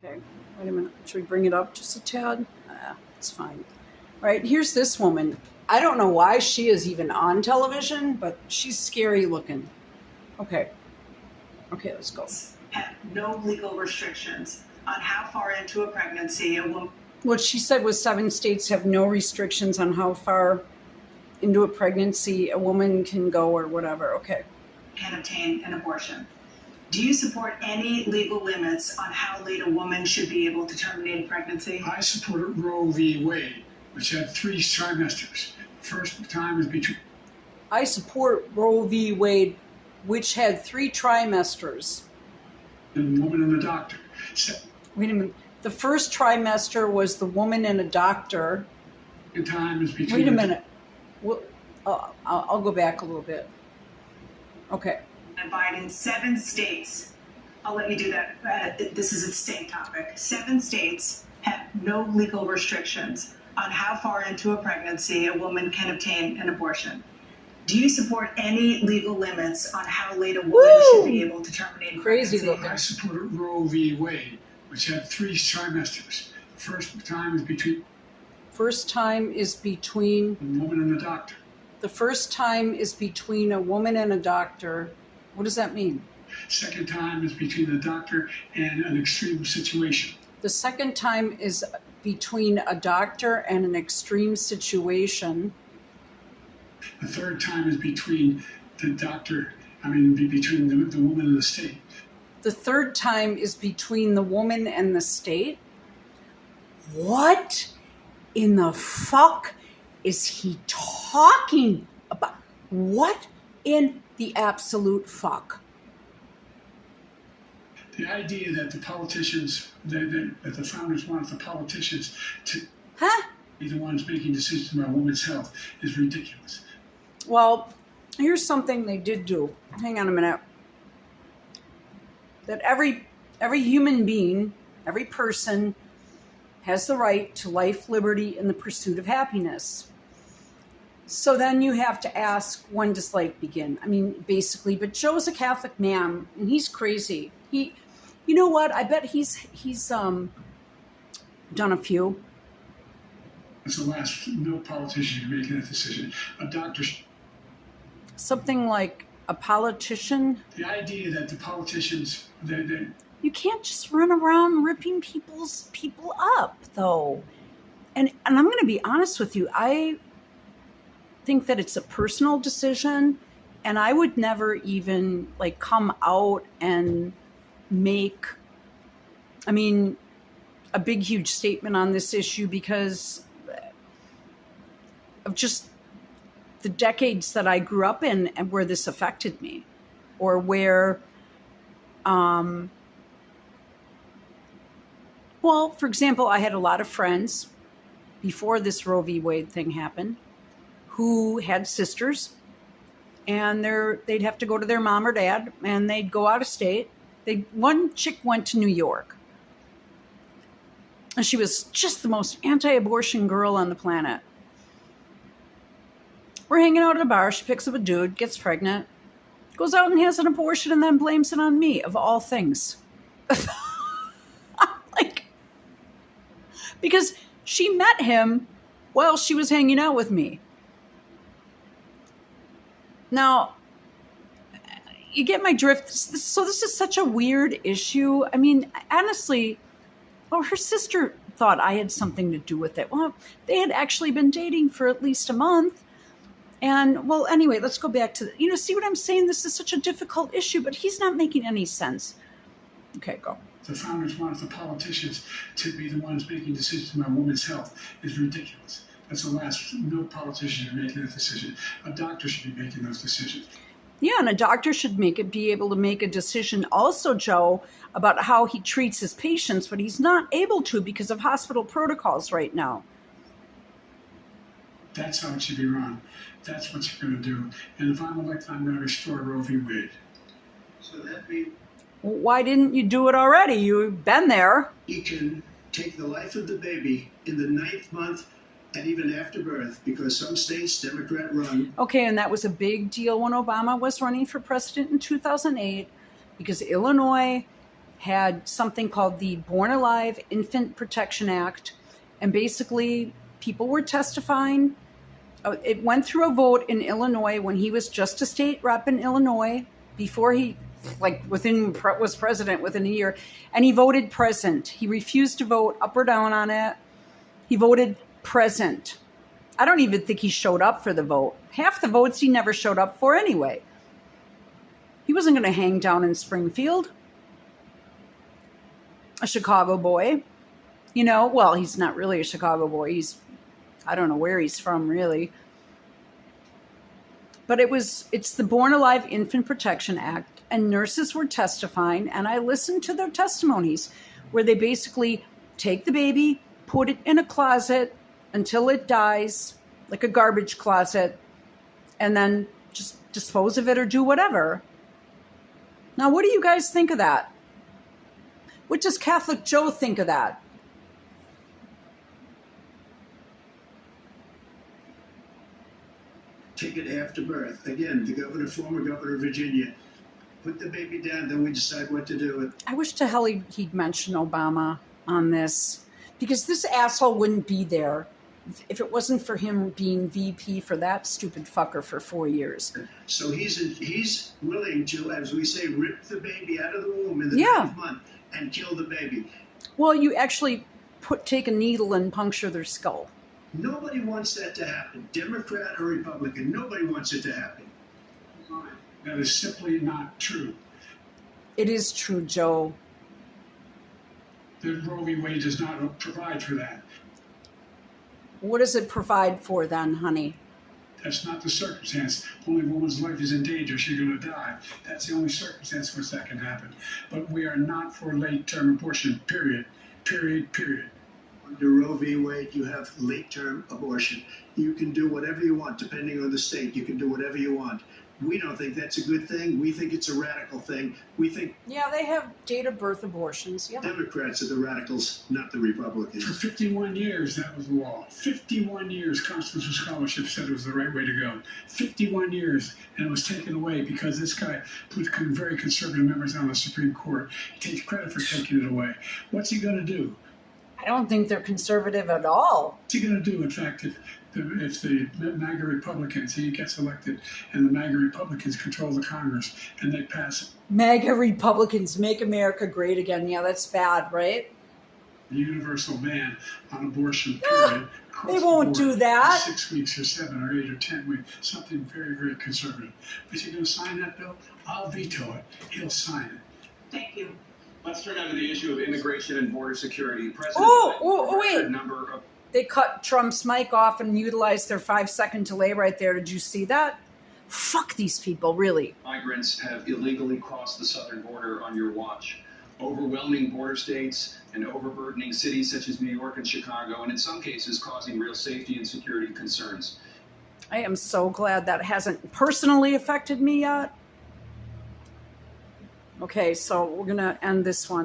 Okay, wait a minute. Should we bring it up just a tad? It's fine. All right, here's this woman. I don't know why she is even on television, but she's scary looking. Okay, let's go. Have no legal restrictions on how far into a pregnancy a woman. What she said was 7 states have no restrictions on how far into a pregnancy a woman can go or whatever. Okay. Can obtain an abortion. Do you support any legal limits on how late a woman should be able to terminate a pregnancy? I support Roe v. Wade, which had 3 trimesters. First time is between. I support Roe v. Wade, which had 3 trimesters. The woman and the doctor. Wait a minute. The first trimester was the woman and a doctor. Second time is between. Wait a minute. Well, I'll go back a little bit. Okay. Biden, 7 states. I'll let you do that. This is a state topic. 7 states have no legal restrictions on how far into a pregnancy a woman can obtain an abortion. Do you support any legal limits on how late a woman should be able to terminate a Crazy pregnancy? looking. I support Roe v. Wade, which had 3 trimesters. First time is between. First time is between. The woman and the doctor. The first time is between a woman and a doctor. What does that mean? Second time is between the doctor and an extreme situation. The second time is between a doctor and an extreme situation. The third time is between the doctor, between the woman and the state. The third time is between the woman and the state. What in the fuck is he talking about? What in the absolute fuck? The idea that the politicians, that the founders wanted the politicians to be the ones making decisions about women's health is ridiculous. Well, here's something they did do. Hang on a minute. That every human being, every person has the right to life, liberty, and the pursuit of happiness. So then you have to ask, when does life begin? Basically, but Joe's a Catholic man, and he's crazy. You know what? I bet he's done a few. It's the last. No politician can make that decision. A doctor. Something like a politician. The idea that the politicians, You can't just run around ripping people up, though. And I'm going to be honest with you. I think that it's a personal decision, and I would never even come out and make a big huge statement on this issue because of just the decades that I grew up in and where this affected me, or where well, for example, I had a lot of friends before this Roe v. Wade thing happened who had sisters, and they'd have to go to their mom or dad, and they'd go out of state. One chick went to New York, and she was just the most anti-abortion girl on the planet. We're hanging out at a bar. She picks up a dude, gets pregnant, goes out and has an abortion, and then blames it on me, of all things. Because she met him while she was hanging out with me. Now, you get my drift. So this is such a weird issue. Honestly, her sister thought I had something to do with it. Well, they had actually been dating for at least a month. And, well, anyway, let's go back to, see what I'm saying? This is such a difficult issue, but he's not making any sense. Okay, go. The founders wanted the politicians to be the ones making decisions about women's health is ridiculous. That's the last. No politician should make that decision. A doctor should be making those decisions. Yeah, and a doctor should be able to make a decision also, Joe, about how he treats his patients, but he's not able to because of hospital protocols right now. That's how it should be run. That's what you're going to do. And if I'm elected, I'm going to restore Roe v. Wade. So that means why didn't you do it already? You've been there. you can take the life of the baby in the 9th month and even after birth, because some states, Democrat run. Okay, and that was a big deal when Obama was running for president in 2008, because Illinois had something called the Born Alive Infant Protection Act. And basically, people were testifying. It went through a vote in Illinois when he was just a state rep in Illinois, before he was president within a year. And he voted present. He refused to vote up or down on it. He voted present. I don't even think he showed up for the vote. Half the votes he never showed up for anyway. He wasn't going to hang down in Springfield. A Chicago boy. Well, he's not really a Chicago boy. I don't know where he's from, really. But it's the Born Alive Infant Protection Act, and nurses were testifying, and I listened to their testimonies where they basically take the baby, put it in a closet until it dies, like a garbage closet, and then just dispose of it or do whatever. Now, what do you guys think of that? What does Catholic Joe think of that? Take it after birth. Again, the former governor of Virginia, put the baby down, then we decide what to do with it. I wish to hell he'd mention Obama on this, because this asshole wouldn't be there if it wasn't for him being VP for that stupid fucker for 4 years. So he's willing to, as we say, rip the baby out of the womb in the Yeah. 9th month and kill the baby. Well, you actually take a needle and puncture their skull. Nobody wants that to happen. Democrat or Republican, nobody wants it to happen. That is simply not true. It is true, Joe. The Roe v. Wade does not provide for that. What does it provide for then, honey? That's not the circumstance. Only a woman's life is in danger. She's going to die. That's the only circumstance in which that can happen. But we are not for late-term abortion, period. Period, period. Under Roe v. Wade, you have late-term abortion. You can do whatever you want, depending on the state. You can do whatever you want. We don't think that's a good thing. We think it's a radical thing. We think Yeah, they have date of birth abortions. Yeah. Democrats are the radicals, not the Republicans. For 51 years, that was the law. 51 years, constitutional scholarship said it was the right way to go. 51 years, and it was taken away because this guy put very conservative members on the Supreme Court. He takes credit for taking it away. What's he going to do? I don't think they're conservative at all. What's he going to do, in fact, if the MAGA Republicans, he gets elected, and the MAGA Republicans control the Congress, and they pass it? MAGA Republicans, make America great again. Yeah, that's bad, right? The universal ban on abortion, period. across They the won't board do that. 6 weeks or 7 or 8 or 10 weeks, something very, very conservative. Is he going to sign that bill? I'll veto it. He'll sign it. Thank you. Let's turn now to the issue of immigration and border security. President Wait. a number of They cut Trump's mic off and utilized their 5-second delay right there. Did you see that? Fuck these people, really. migrants have illegally crossed the southern border on your watch, overwhelming border states and overburdening cities such as New York and Chicago, and in some cases causing real safety and security concerns. I am so glad that hasn't personally affected me yet. Okay, so we're going to end this one.